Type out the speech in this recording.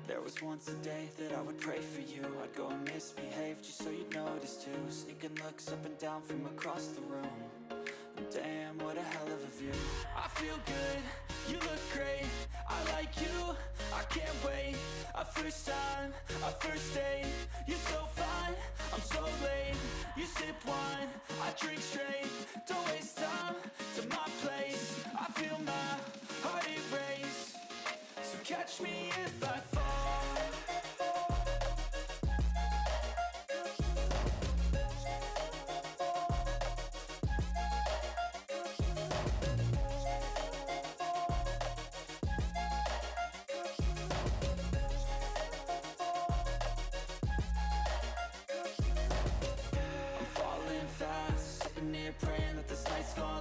There was once a day that I would pray for you. I'd go and misbehave just so you'd notice too. Sneaking looks up and down from across the room. And damn, what a hell of a view. I feel good, you look great, I like you, I can't wait. A first time, a first date. You're so fine, I'm so late. You sip wine, I drink straight. Don't waste time to my place. I feel my heart erase. So catch me if I fall.